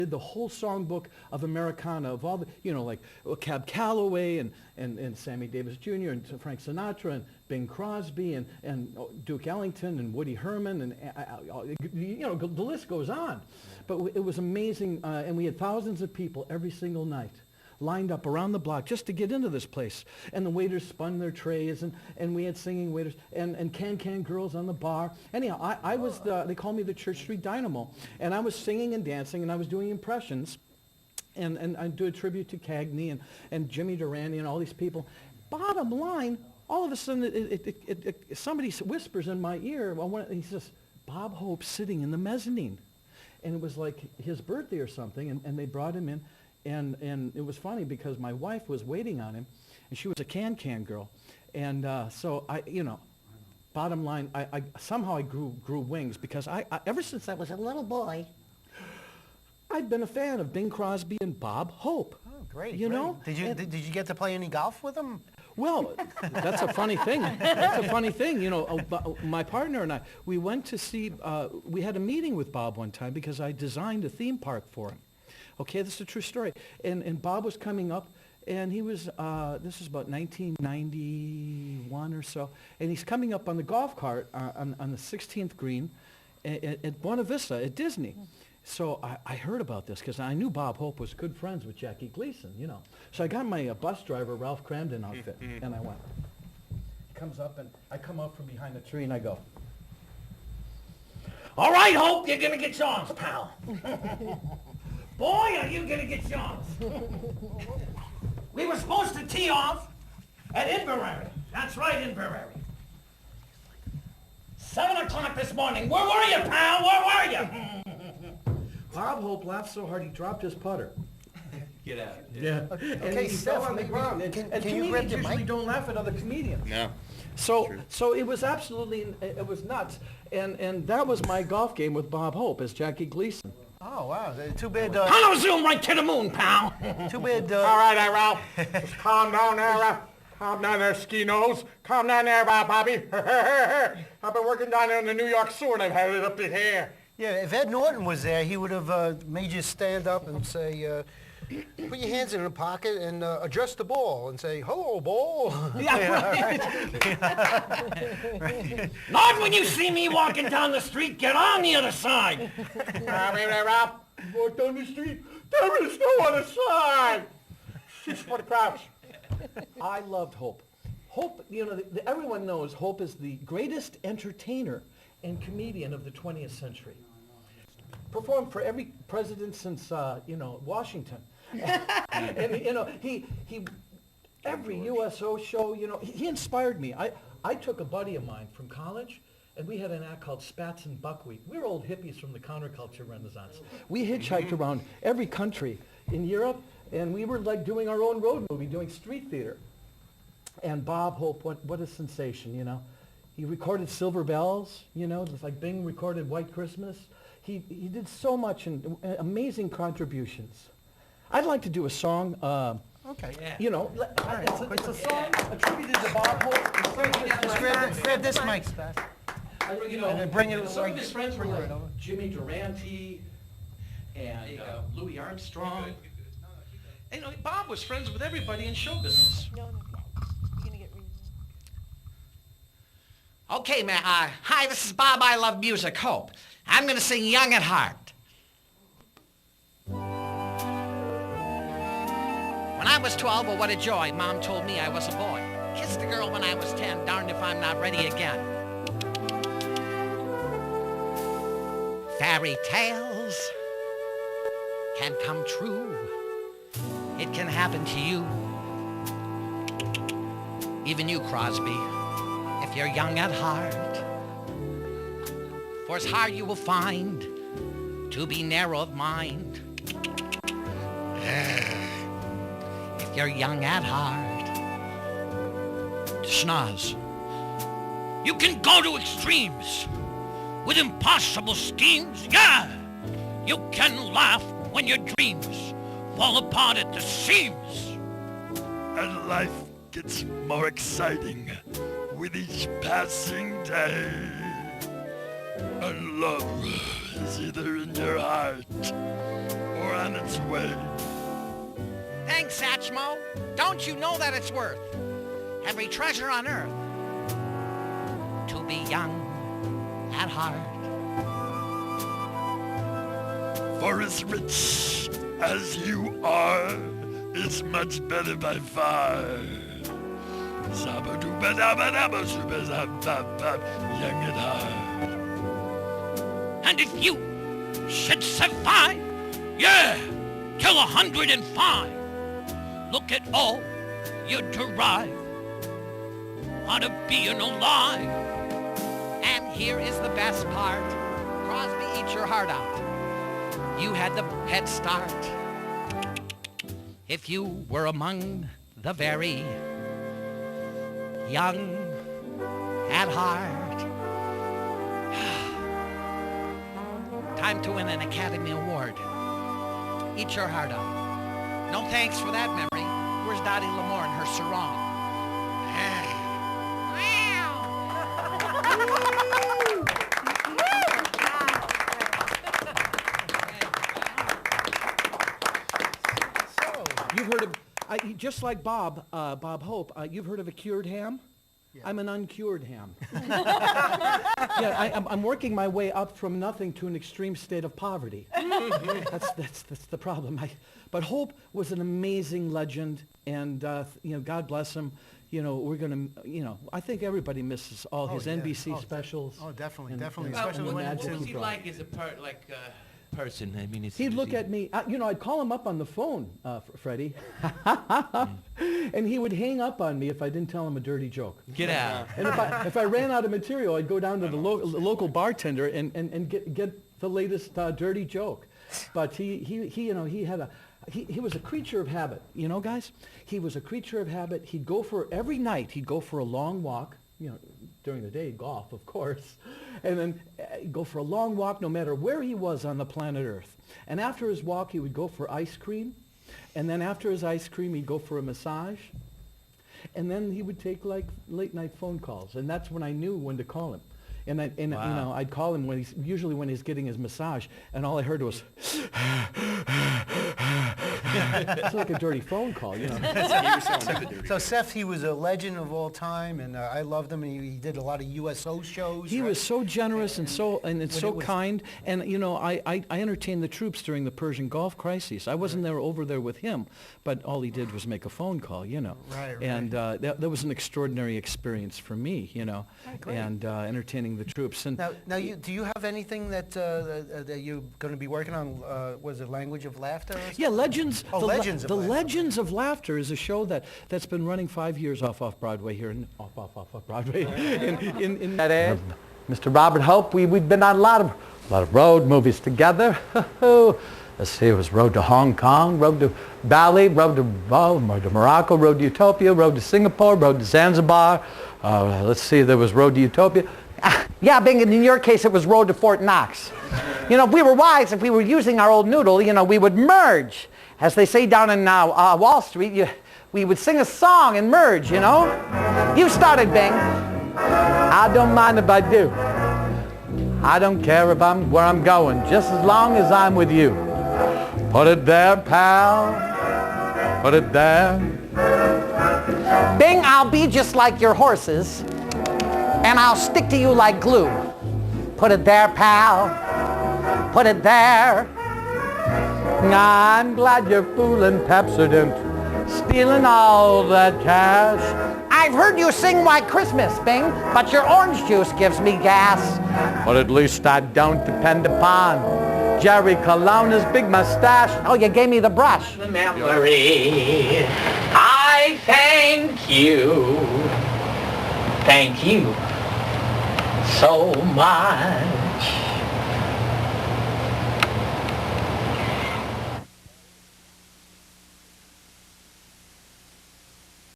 did the whole songbook of Americana, of all the, like Cab Calloway and Sammy Davis Jr. and Frank Sinatra and Bing Crosby and Duke Ellington and Woody Herman and, the list goes on. But it was amazing, and we had thousands of people every single night lined up around the block just to get into this place. And the waiters spun their trays, and we had singing waiters, and can girls on the bar. Anyhow, I was they called me the Church Street Dynamo, and I was singing and dancing, and I was doing impressions, and I do a tribute to Cagney and Jimmy Durante and all these people. Bottom line, all of a sudden, somebody whispers in my ear, he says, Bob Hope sitting in the mezzanine. And it was like his birthday or something, and they brought him in. And it was funny because my wife was waiting on him, and she was a can girl. And so bottom line, I somehow grew wings because I ever since I was a little boy, I'd been a fan of Bing Crosby and Bob Hope. Oh, great. Did you get to play any golf with them? Well, that's a funny thing. My partner and I, we went to see, we had a meeting with Bob one time because I designed a theme park for him. Okay, this is a true story. And Bob was coming up, and he was, this was about 1991 or so, and he's coming up on the golf cart on the 16th green at Buena Vista at Disney. So I heard about this because I knew Bob Hope was good friends with Jackie Gleason, So I got my bus driver, Ralph Cramden outfit, and I went. He comes up, and I come up from behind the tree, and I go, "All right, Hope, you're going to get yours, pal." Boy, are you gonna get yours. We were supposed to tee off at Inverary. That's right, Inverary. 7 o'clock this morning. Where were you, pal? Where were you? Bob Hope laughed so hard he dropped his putter. Get out. Yeah. Okay, and he Steph, fell on the ground. And can you grab comedians your usually mic? don't laugh at other comedians. No. So it was absolutely, it was nuts. And that was my golf game with Bob Hope as Jackie Gleason. Oh, wow. Too bad. Hello, zoom right to the moon, pal. Too bad. All right, Ralph. Just calm down there, Ralph. Calm down there, ski nose. Calm down there, Bobby. I've been working down there in the New York sewer, and I've had it up to here. Yeah, if Ed Norton was there, he would have made you stand up and say, put your hands in the pocket and address the ball and say, "Hello, ball." Yeah, Not when you see me walking down the street. Get on the other side. Ralph, walk down the street. There is no other side. She's for the crowds. I loved Hope. Hope, everyone knows Hope is the greatest entertainer and comedian of the 20th century. Performed for every president since, Washington. And he every USO show, he inspired me. I took a buddy of mine from college, and we had an act called Spatz and Buckwheat. We were old hippies from the counterculture renaissance. We hitchhiked around every country in Europe, and we were like doing our own road movie, doing street theater. And Bob Hope, what a sensation, He recorded Silver Bells, just like Bing recorded White Christmas. He did so much and amazing contributions. I'd like to do a song. Okay. Yeah. It's a song attributed to Bob Hope. Just grab this mic, Spatz. And then bring it Some right- of his friends were bring it like over. Jimmy Durante and Louis Armstrong. And, Bob was friends with everybody in show business. No. You're gonna get Okay, man. Hi, this is Bob I Love Music Hope. I'm going to sing Young at Heart. When I was 12, oh, what a joy. Mom told me I was a boy. Kissed a girl when I was 10, darned if I'm not ready again. Fairy tales can come true. It can happen to you. Even you, Crosby, if you're young at heart. For it's hard you will find to be narrow of mind. If you're young at heart. Schnoz. You can go to extremes with impossible schemes. Yeah, you can laugh when your dreams fall apart at the seams. And life gets more exciting with each passing day. And love is either in your heart or on its way. Thanks, Satchmo. Don't you know that it's worth every treasure on earth to be young at heart? For as rich as you are, it's much better by far. Young at heart. And if you should survive, yeah, till 105, look at all you derive out of being alive. And here is the best part. Crosby, eat your heart out. You had the head start. If you were among the very young at heart. Time to win an Academy Award. Eat your heart out. No thanks for that memory. Where's Dottie L'Amour and her sarong? You've heard of, just like Bob Hope, you've heard of a cured ham? Yeah. I'm an uncured ham. Yeah, I'm working my way up from nothing to an extreme state of poverty. That's the problem. But Hope was an amazing legend, and God bless him. We're gonna, I think everybody misses all his NBC specials. Oh, definitely, and, definitely. Well, Especially what when was he like as a person? I mean, he'd look at me. I'd call him up on the phone, Freddie, and he would hang up on me if I didn't tell him a dirty joke. Get out. And if I ran out of material, I'd go down to the local bartender and get the latest dirty joke. But he was a creature of habit. Guys, he was a creature of habit. Every night he'd go for a long walk. During the day, golf, of course, and then go for a long walk no matter where he was on the planet Earth. And after his walk, he would go for ice cream, and then after his ice cream, he'd go for a massage, and then he would take like late night phone calls, and that's when I knew when to call him. And Wow. I'd call him when he's getting his massage, and all I heard was, it's like a dirty phone call, So Seth, he was a legend of all time, and I loved him. And he did a lot of USO shows. He right? was so generous and so was- kind, and I entertained the troops during the Persian Gulf crises. I wasn't over there with him, but all he did was make a phone call, Right. And that was an extraordinary experience for me, Great. and entertaining the troops. And Now, do you have anything that you're going to be working on? Was it Language of Laughter? Or something? yeah, Legends. Oh, Legends of The Laughter. Legends of Laughter is a show that's been running 5 years off Broadway here in off Broadway in that ad. Mr. Robert Hope, we've been on a lot of road movies together. Let's see, it was Road to Hong Kong, Road to Bali, Road to Morocco, Road to Utopia, Road to Singapore, Road to Zanzibar. Let's see, there was Road to Utopia. Yeah, Bing, in your case, it was Road to Fort Knox. If we were wise, if we were using our old noodle, we would merge. As they say down in Wall Street, we would sing a song and merge, You started, Bing. I don't mind if I do. I don't care where I'm going, just as long as I'm with you. Put it there, pal. Put it there. Bing, I'll be just like your horses, and I'll stick to you like glue. Put it there, pal. Put it there. I'm glad you're fooling Pepsodent, stealing all that cash. I've heard you sing White Christmas, Bing, but your orange juice gives me gas. But at least I don't depend upon Jerry Colonna's big mustache. Oh, you gave me the brush. The memory. I thank you. Thank you so much.